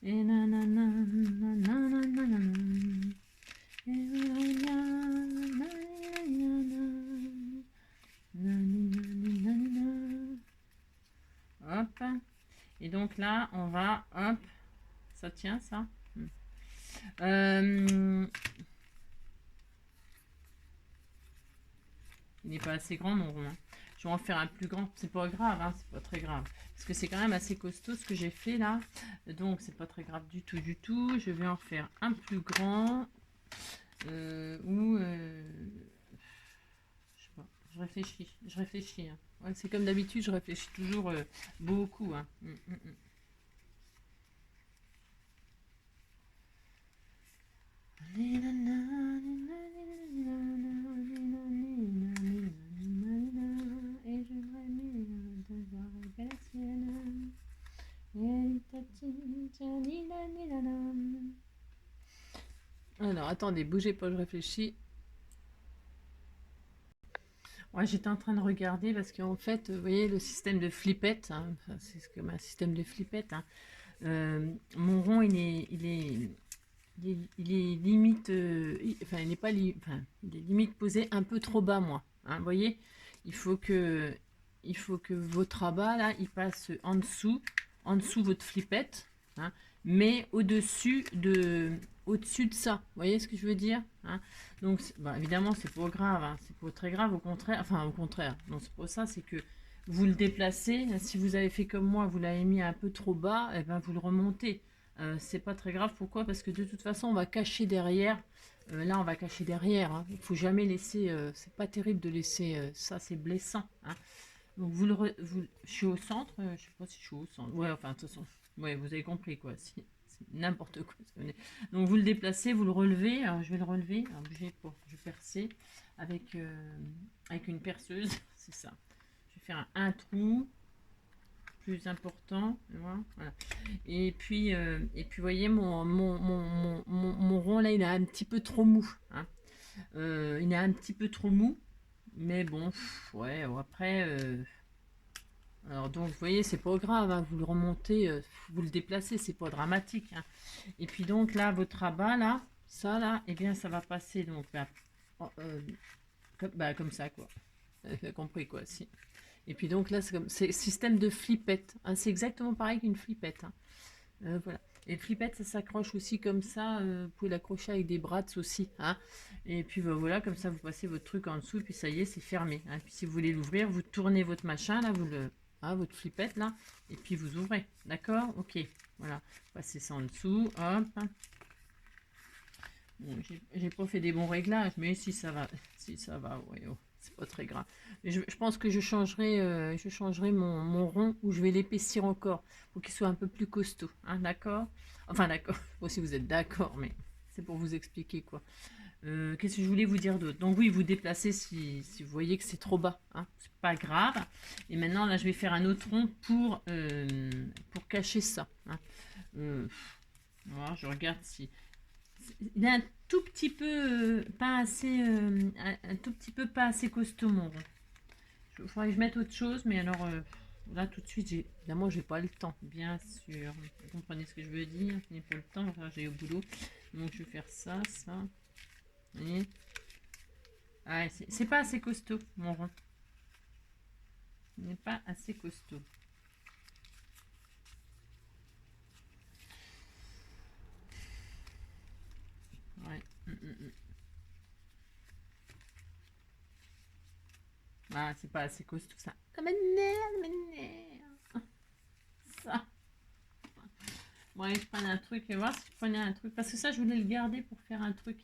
Et nanana, nanana, hop. Et donc là, on va, hop, ça tient ça. Il n'est pas assez grand mon rond. Je vais en faire un plus grand. C'est pas grave, hein, c'est pas très grave. Parce que c'est quand même assez costaud ce que j'ai fait là. Donc c'est pas très grave du tout, du tout. Je vais en faire un plus grand. Ou je sais pas. Je réfléchis. Je réfléchis. Hein. Ouais, c'est comme d'habitude, je réfléchis toujours beaucoup. Hein. Alors, attendez, bougez pas, je réfléchis. Ouais, j'étais en train de regarder parce qu'en fait, vous voyez, le système de flippette, hein, c'est comme un système de flippette. Hein, mon rond, il est limite, enfin, il n'est pas, enfin, il est limite posé un peu trop bas, moi. Hein, vous voyez, il faut que votre rabat là, il passe en dessous votre flippette, hein, mais au-dessus de ça. Vous voyez ce que je veux dire, hein? Donc, bah, évidemment, c'est pas grave, hein, c'est pas très grave, au contraire. Enfin, au contraire, non, c'est pas ça, c'est que vous le déplacez. Si vous avez fait comme moi, vous l'avez mis un peu trop bas, et ben vous le remontez. C'est pas très grave. Pourquoi? Parce que de toute façon, on va cacher derrière. Là, on va cacher derrière. Hein. Il faut jamais laisser. C'est pas terrible de laisser ça, c'est blessant. Hein. Donc je suis au centre. Je sais pas si je suis au centre. Ouais, enfin, de toute façon, ouais, vous avez compris quoi. C'est n'importe quoi. Donc vous le déplacez, vous le relevez. Alors je vais le relever. Alors bougez pas. Je vais percer avec une perceuse. C'est ça. Je vais faire un trou plus important. Voilà. Et puis, vous voyez, mon rond là, il est un petit peu trop mou. Hein. Il est un petit peu trop mou. Mais bon, ouais, après. Alors, donc, vous voyez, c'est pas grave. Hein, vous le remontez, vous le déplacez, c'est pas dramatique. Hein. Et puis, donc, là, votre rabat, là, ça, là, et bien, ça va passer. Donc, comme ça, quoi. Vous avez compris, quoi, si. Et puis donc là, c'est système de flippette. Hein, c'est exactement pareil qu'une flippette. Hein. Voilà. Et flippette, ça s'accroche aussi comme ça. Vous pouvez l'accrocher avec des brats aussi. Hein. Et puis voilà, comme ça, vous passez votre truc en dessous. Et puis ça y est, c'est fermé. Hein. Puis si vous voulez l'ouvrir, vous tournez votre machin, là, votre flippette, là. Et puis vous ouvrez. D'accord? Ok. Voilà. Passez ça en dessous. Hop. Bon, j'ai pas fait des bons réglages, mais si ça va. Si ça va, ouais. Oh. C'est pas très grave. Je pense que je changerai mon rond ou je vais l'épaissir encore pour qu'il soit un peu plus costaud. Hein, d'accord? Enfin, d'accord. Bon, si vous êtes d'accord, mais c'est pour vous expliquer quoi. Qu'est-ce que je voulais vous dire d'autre? Donc oui, vous déplacez si vous voyez que c'est trop bas. Hein, c'est pas grave. Et maintenant, là, je vais faire un autre rond pour cacher ça. Hein. Voilà, je regarde si... Il est un tout petit peu pas assez un tout petit peu pas assez costaud mon rond. Il faudrait que je mette autre chose, mais alors là tout de suite évidemment j'ai pas le temps, bien sûr. Vous comprenez ce que je veux dire, je n'ai pas le temps, enfin, j'ai au boulot. Donc je vais faire ça. Vous voyez, ah, c'est pas assez costaud mon rond. Il n'est pas assez costaud. Ouais. Ah, c'est pas assez costaud ça. Ça m'énerve. Ça. Ouais, je prenais un truc et voir si je prenais un truc. Parce que ça, je voulais le garder pour faire un truc.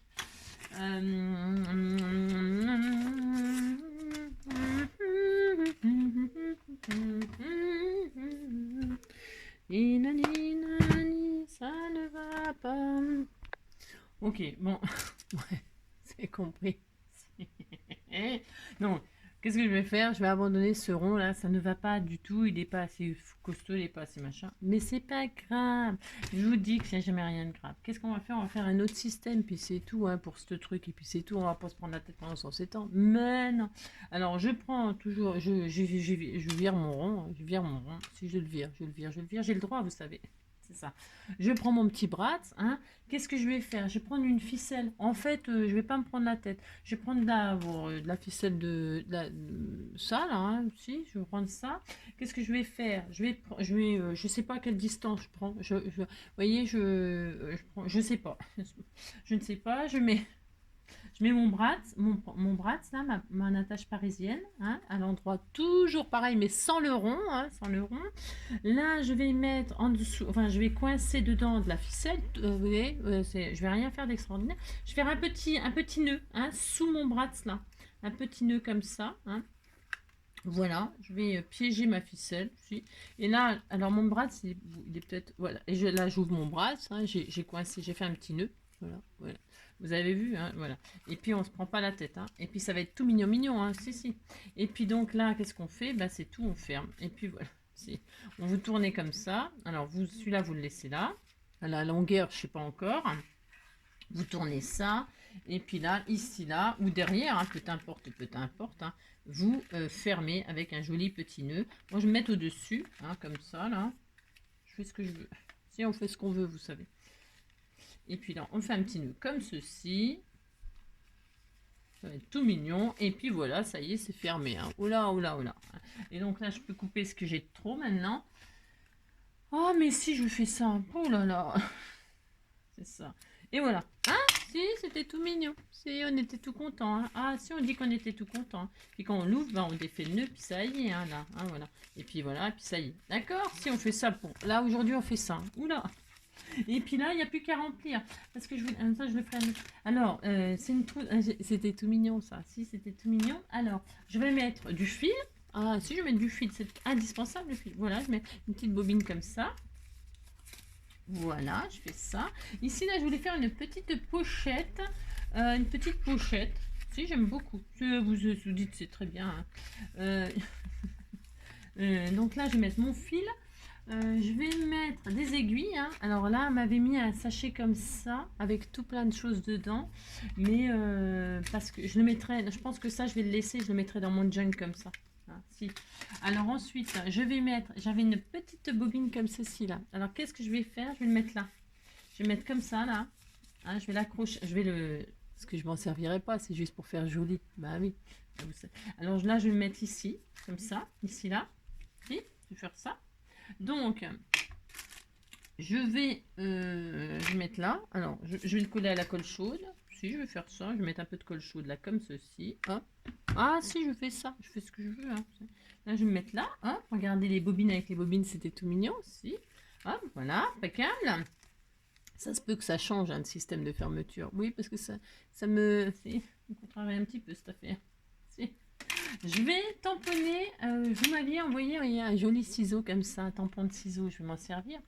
Ça ne va pas. Ok, bon. Ouais, c'est compris. Non, Qu'est-ce que je vais faire? Je vais abandonner ce rond là, ça ne va pas du tout, il n'est pas assez costaud, il n'est pas assez machin. Mais c'est pas grave, je vous dis que c'est jamais rien de grave. Qu'est-ce qu'on va faire? On va faire un autre système, puis c'est tout hein, pour ce truc, et puis c'est tout, on va pas se prendre la tête pendant 107 ans. Mais non. Alors je prends toujours, je vire mon rond, hein, je vire mon rond. Si je le vire, je le vire, je le vire, j'ai le droit, vous savez. C'est ça. Je prends mon petit bras, hein. Qu'est-ce que je vais faire? Je vais prendre une ficelle. En fait, je vais pas me prendre la tête. Je vais prendre de la ficelle de ça là, hein, si, je vais prendre ça. Qu'est-ce que je vais faire? Je sais pas quelle distance je prends. Vous voyez, je prends, je sais pas. Je ne sais pas. Je mets mon bras là, ma attache parisienne, hein, à l'endroit toujours pareil, mais sans le rond, hein, sans le rond. Là, je vais mettre en dessous, enfin, je vais coincer dedans de la ficelle. Vous voyez, je vais rien faire d'extraordinaire. Je vais faire un petit nœud, hein, sous mon bras là, un petit nœud comme ça, hein. Voilà, je vais piéger ma ficelle. Et là, alors mon bras, il est peut-être, voilà. Et là, j'ouvre mon bras, hein, j'ai coincé, j'ai fait un petit nœud. Voilà, voilà. Vous avez vu, hein, voilà. Et puis, on se prend pas la tête, hein. Et puis, ça va être tout mignon, mignon, hein, si, si. Et puis, donc, là, qu'est-ce qu'on fait? Ben, c'est tout, on ferme. Et puis, voilà. On vous tournez comme ça. Alors, celui-là, vous le laissez là. À la longueur, je sais pas encore. Vous tournez ça. Et puis là, ici, là, ou derrière, hein, peu importe, hein, vous fermez avec un joli petit nœud. Moi, je vais me mettre au-dessus, hein, comme ça, là. Je fais ce que je veux. Si, on fait ce qu'on veut, vous savez. Et puis là, on fait un petit nœud comme ceci. Ça va être tout mignon. Et puis voilà, ça y est, c'est fermé. Hein. Oula, oula, oula. Et donc là, je peux couper ce que j'ai de trop maintenant. Oh, mais si je fais ça. Oh là là. C'est ça. Et voilà. Hein? Si, c'était tout mignon. Si, on était tout content. Hein. Ah, si, on dit qu'on était tout content. Puis quand on l'ouvre, ben, on défait le nœud, puis ça y est, hein, là. Hein, voilà. Et puis voilà, puis ça y est. D'accord? Si, on fait ça pour... Là, aujourd'hui, on fait ça. Oula. Et puis là, il n'y a plus qu'à remplir. Parce que ça, je le ferai. Alors, c'était tout mignon, ça. Si, c'était tout mignon. Alors, je vais mettre du fil. Ah, si, je vais mettre du fil. C'est indispensable, le fil. Voilà, je mets une petite bobine comme ça. Voilà, je fais ça. Ici, là, je voulais faire une petite pochette. Si, j'aime beaucoup. Vous dites, c'est très bien. Hein. Donc là, je vais mettre mon fil. Je vais mettre des aiguilles. Hein. Alors là, elle m'avait mis un sachet comme ça, avec tout plein de choses dedans. Mais parce que je le mettrai, je pense que ça, je vais le laisser, je le mettrai dans mon junk comme ça. Hein, si. Alors ensuite, je vais mettre, j'avais une petite bobine comme ceci là. Alors qu'est-ce que je vais faire? Je vais le mettre là. Je vais mettre comme ça là. Hein, je vais l'accrocher, parce que je m'en servirai pas, c'est juste pour faire joli. Bah oui. Alors là, je vais le mettre ici, comme ça, ici là. Si, je vais faire ça. Donc, je vais mettre là. Alors, je vais le coller à la colle chaude. Si, je vais faire ça. Je vais mettre un peu de colle chaude là, comme ceci. Hop. Ah, si, je fais ça. Je fais ce que je veux. Hein. Là, je vais me mettre là. Hop. Regardez les bobines avec les bobines, c'était tout mignon aussi. Hop, voilà, impeccable. Ça se peut que ça change un système de fermeture. Oui, parce que ça me... on contrarie un petit peu cette affaire. Si. Je vais tamponner, vous m'aviez envoyé un joli ciseau comme ça, un tampon de ciseau, je vais m'en servir.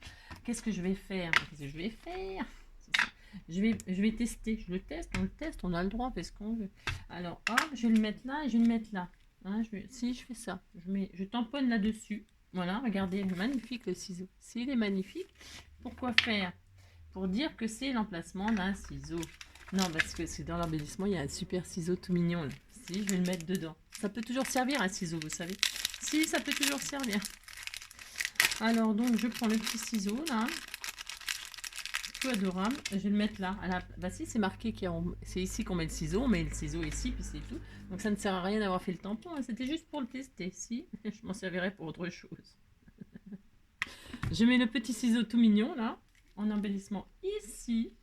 Qu'est-ce que je vais faire? Je vais tester, on le teste, on a le droit, on fait ce qu'on veut. Alors, hop, je vais le mettre là et je vais le mettre là. Hein, si, je fais ça, je tamponne là-dessus. Voilà, regardez, magnifique le ciseau. S'il est magnifique, pourquoi faire? Pour dire que c'est l'emplacement d'un ciseau. Non, parce que c'est dans l'embellissement, il y a un super ciseau tout mignon là. Si, je vais le mettre dedans. Ça peut toujours servir un ciseau, vous savez. Si, ça peut toujours servir. Alors, donc, je prends le petit ciseau, là. Tout adorable. Je vais le mettre là. Bah si, c'est marqué c'est ici qu'on met le ciseau. On met le ciseau ici, puis c'est tout. Donc, ça ne sert à rien d'avoir fait le tampon. Hein. C'était juste pour le tester. Si, je m'en servirai pour autre chose. Je mets le petit ciseau tout mignon, là. En embellissement ici.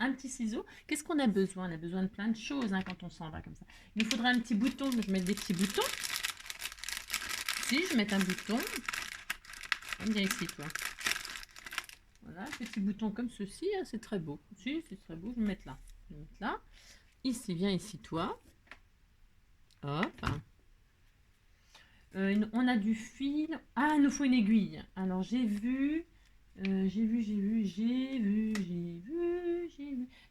Un petit ciseau. Qu'est-ce qu'on a besoin? On a besoin de plein de choses hein, quand on s'en va comme ça. Il nous faudra un petit bouton. Je vais mettre des petits boutons. Si, je vais mettre un bouton. Viens ici, toi. Voilà, petit bouton comme ceci. Hein, c'est très beau. Si, c'est très beau. Je vais mettre là. Je vais mettre là. Ici, viens ici, toi. Hop. On a du fil. Ah, il nous faut une aiguille. Alors, j'ai vu. J'ai vu.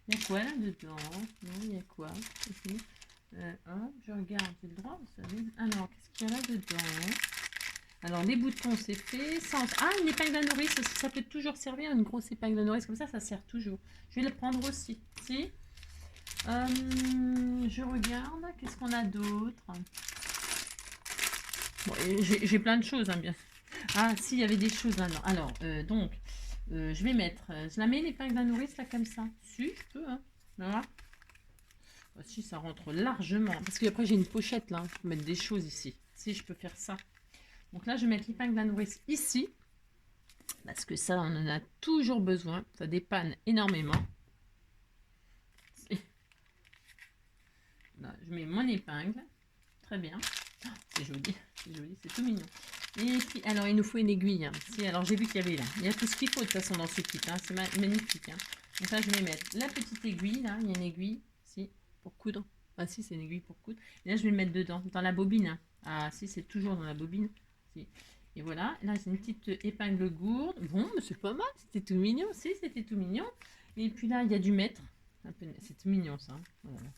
Il y a quoi là-dedans? Non, il y a quoi? Je regarde, j'ai le droit, vous savez. Alors, qu'est-ce qu'il y a là-dedans? Alors, les boutons, c'est fait. Ah, une épingle à nourrice, ça peut toujours servir. Une grosse épingle à nourrice, comme ça sert toujours. Je vais le prendre aussi. Si. Je regarde, qu'est-ce qu'on a d'autre? Bon, j'ai plein de choses, hein, bien. Ah, si, il y avait des choses là-dedans. Alors, donc, je vais mettre... je la mets, l'épingle à nourrice, là, comme ça. Si, je peux, hein. Voilà. Bah, si, ça rentre largement. Parce qu'après, j'ai une pochette, là. Je peux mettre des choses ici. Si, je peux faire ça. Donc là, je vais mettre l'épingle à nourrice ici. Parce que ça, on en a toujours besoin. Ça dépanne énormément. Là, je mets mon épingle. Très bien. Oh, c'est joli, c'est tout mignon. Et puis, alors, il nous faut une aiguille. Hein. Si, alors, j'ai vu qu'il y avait là. Il y a tout ce qu'il faut de toute façon dans ce kit. Hein. C'est magnifique. Hein. Donc là, je vais mettre la petite aiguille. Là, il y a une aiguille. Si, pour coudre. Ah si, c'est une aiguille pour coudre. Et là, je vais le mettre dedans, dans la bobine. Hein. Ah si, c'est toujours dans la bobine. Si. Et voilà. Là, c'est une petite épingle gourde. Bon, mais c'est pas mal. C'était tout mignon. Si, c'était tout mignon. Et puis là, il y a du mètre. C'est tout mignon, ça. Hein. Voilà.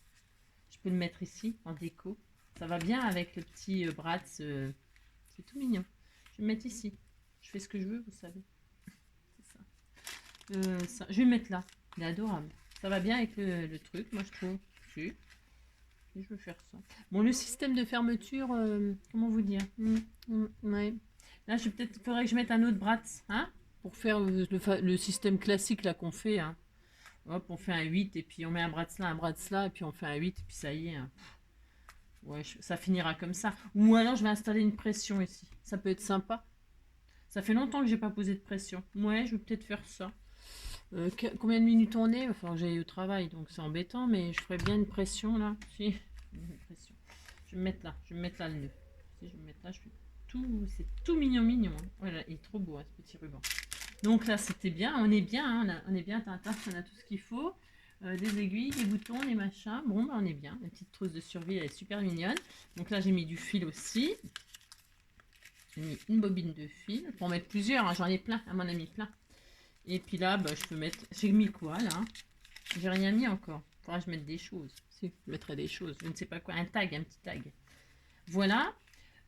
Je peux le mettre ici, en déco. Ça va bien avec le petit bras. C'est tout mignon. Je vais le mettre ici. Je fais ce que je veux, vous savez. C'est ça. Ça. Je vais le mettre là. Il est adorable. Ça va bien avec le truc, moi je trouve. Si. Et je vais faire ça. Bon, le système de fermeture, comment vous dire? Ouais. Là, faudrait que je mette un autre bras, hein, pour faire le système classique là qu'on fait. Hein. Hop, on fait un 8 et puis on met un bras de là, et puis on fait un 8 et puis ça y est. Hein. Ouais, ça finira comme ça. Ou alors je vais installer une pression ici. Ça peut être sympa. Ça fait longtemps que j'ai pas posé de pression. Ouais, je vais peut-être faire ça. Combien de minutes on est? Il va falloir que j'aille au travail, donc c'est embêtant, mais je ferais bien une pression là. Si, une pression. Je vais me mettre là. Je vais me mettre là le nœud. Si je vais me mettre là, je fais tout. C'est tout mignon, mignon. Hein. Voilà, il est trop beau hein, ce petit ruban. Donc là, c'était bien. On est bien. Hein, on est bien, Tintin. On a tout ce qu'il faut. Des aiguilles, des boutons, des machins. Bon, bah, on est bien. La petite trousse de survie, elle est super mignonne. Donc là, j'ai mis du fil aussi. J'ai mis une bobine de fil. Pour en mettre plusieurs, hein, j'en ai plein. À mon ami, plein. Et puis là, bah, je peux mettre... J'ai mis quoi, là? J'ai rien mis encore. Faudra que je mette des choses. Si, je mettrai des choses. Je ne sais pas quoi. Un tag, un petit tag. Voilà.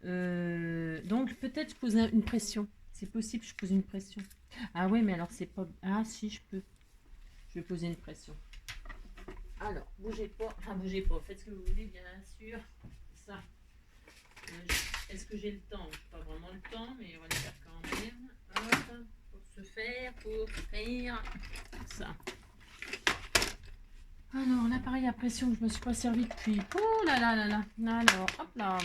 Donc, peut-être je pose une pression. C'est possible, je pose une pression. Ah ouais, mais alors c'est pas... Ah si, je peux. Je vais poser une pression. Alors, bougez pas. Enfin, bougez pas. Faites ce que vous voulez, bien sûr. Ça. Est-ce que j'ai le temps? Je n'ai pas vraiment le temps, mais on va le faire quand même. Hop. Pour faire ça. Alors, l'appareil à pression que je me suis pas servi depuis. Oh là là là là. Alors, hop là.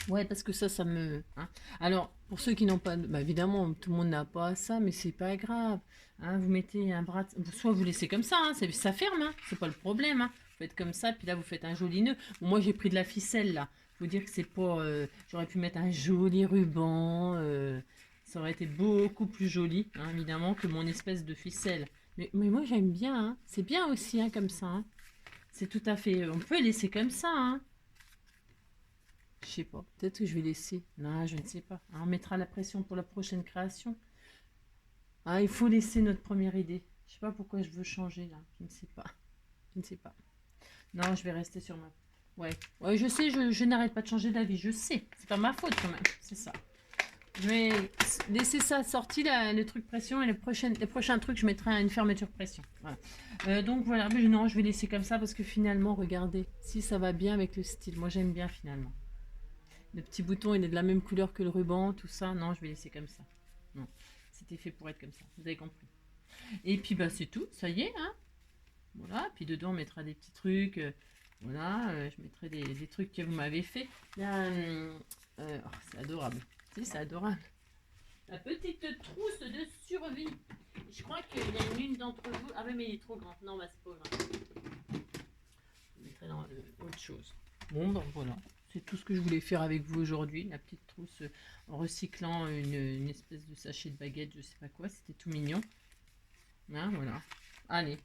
Ouais, parce que ça me... Hein. Alors, pour ceux qui n'ont pas... Bah, évidemment, tout le monde n'a pas ça, mais c'est pas grave. Hein, vous mettez un bras... Soit vous laissez comme ça, hein, ça ferme, hein, c'est pas le problème. Hein. Vous faites comme ça, puis là, vous faites un joli nœud. Bon, moi, j'ai pris de la ficelle, là. Faut dire que c'est pas... J'aurais pu mettre un joli ruban. Ça aurait été beaucoup plus joli, hein, évidemment, que mon espèce de ficelle. Mais moi, j'aime bien. Hein. C'est bien aussi, hein, comme ça. Hein. C'est tout à fait... On peut laisser comme ça, hein. Je sais pas. Peut-être que je vais laisser. Non, je ne sais pas. On mettra la pression pour la prochaine création. Ah, il faut laisser notre première idée. Je sais pas pourquoi je veux changer, là. Je ne sais pas. Je ne sais pas. Non, je vais rester sur ma... Ouais, je sais, je n'arrête pas de changer d'avis. Je sais. C'est pas ma faute, quand même. C'est ça. Je vais laisser ça sorti, le truc pression, et les prochains trucs, je mettrai une fermeture pression. Voilà. Donc voilà, mais non, je vais laisser comme ça parce que finalement, regardez, si ça va bien avec le style. Moi, j'aime bien finalement. Le petit bouton, il est de la même couleur que le ruban, tout ça. Non, je vais laisser comme ça. Non, c'était fait pour être comme ça. Vous avez compris. Et puis, bah, c'est tout. Ça y est, hein. Voilà. Puis dedans, on mettra des petits trucs. Voilà. Je mettrai des trucs que vous m'avez fait. Là, oh, c'est adorable. Si, c'est adorable. La petite trousse de survie. Je crois qu'il y a une d'entre vous. Ah oui, mais il est trop grand. Non, bah, c'est pas grave. Je mettrai dans autre chose. Bon, ben voilà. C'est tout ce que je voulais faire avec vous aujourd'hui. La petite trousse en recyclant une espèce de sachet de baguette, je sais pas quoi. C'était tout mignon. Hein, voilà. Allez.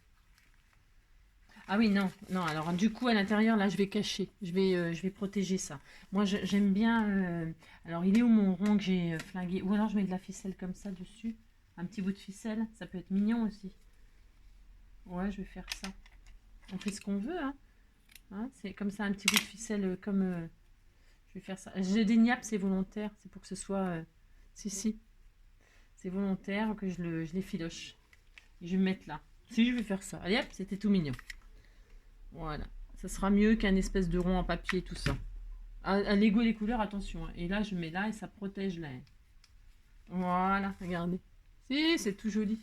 Ah oui, non, non. Alors, du coup, à l'intérieur, là, je vais cacher. Je vais protéger ça. Moi, j'aime bien... alors, il est où mon rond que j'ai flingué? Ou alors, je mets de la ficelle comme ça dessus. Un petit bout de ficelle. Ça peut être mignon aussi. Ouais, je vais faire ça. On fait ce qu'on veut, hein. Hein, c'est comme ça, un petit bout de ficelle, comme... je vais faire ça. Je déniappe, c'est volontaire. C'est pour que ce soit... si. C'est volontaire que je les filoche. Et je vais me mettre là. Si, je vais faire ça. Allez hop, c'était tout mignon. Voilà. Ça sera mieux qu'un espèce de rond en papier, tout ça. À Lego, les couleurs, attention. Hein. Et là, je mets là et ça protège la haine. Voilà, regardez. Si, c'est tout joli.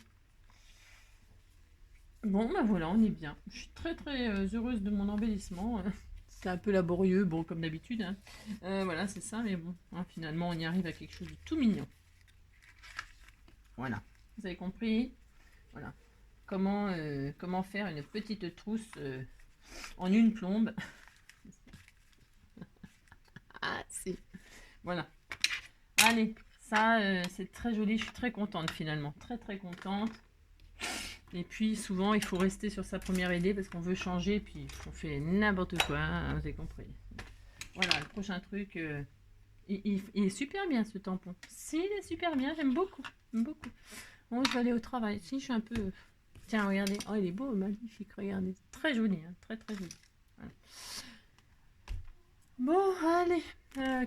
Bon, ben voilà, on est bien. Je suis très très heureuse de mon embellissement. C'est un peu laborieux, bon, comme d'habitude. Hein. Voilà, c'est ça, mais bon, hein, finalement, on y arrive à quelque chose de tout mignon. Voilà. Vous avez compris? Voilà. Comment faire une petite trousse en une plombe. Ah, si. Voilà. Allez, ça, c'est très joli. Je suis très contente finalement. Très très contente. Et puis souvent, il faut rester sur sa première idée parce qu'on veut changer. Puis on fait n'importe quoi. Hein, vous avez compris. Voilà, le prochain truc. Il est super bien ce tampon. Si, il est super bien. J'aime beaucoup. J'aime beaucoup. Bon, je vais aller au travail. Si, je suis un peu... Tiens, regardez. Oh, il est beau, magnifique. Regardez. Très joli. Hein, très très joli. Voilà. Bon, allez.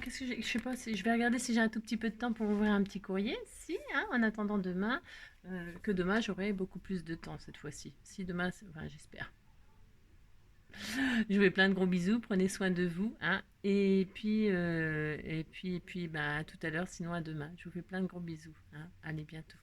Qu'est-ce que j'ai? Je sais pas si je vais regarder si j'ai un tout petit peu de temps pour ouvrir un petit courrier. Si, hein, en attendant demain, que demain j'aurai beaucoup plus de temps cette fois-ci. Si demain, enfin, j'espère. Je vous fais plein de gros bisous. Prenez soin de vous, hein. Et puis, bah, à tout à l'heure. Sinon à demain. Je vous fais plein de gros bisous. Hein. Allez, bientôt.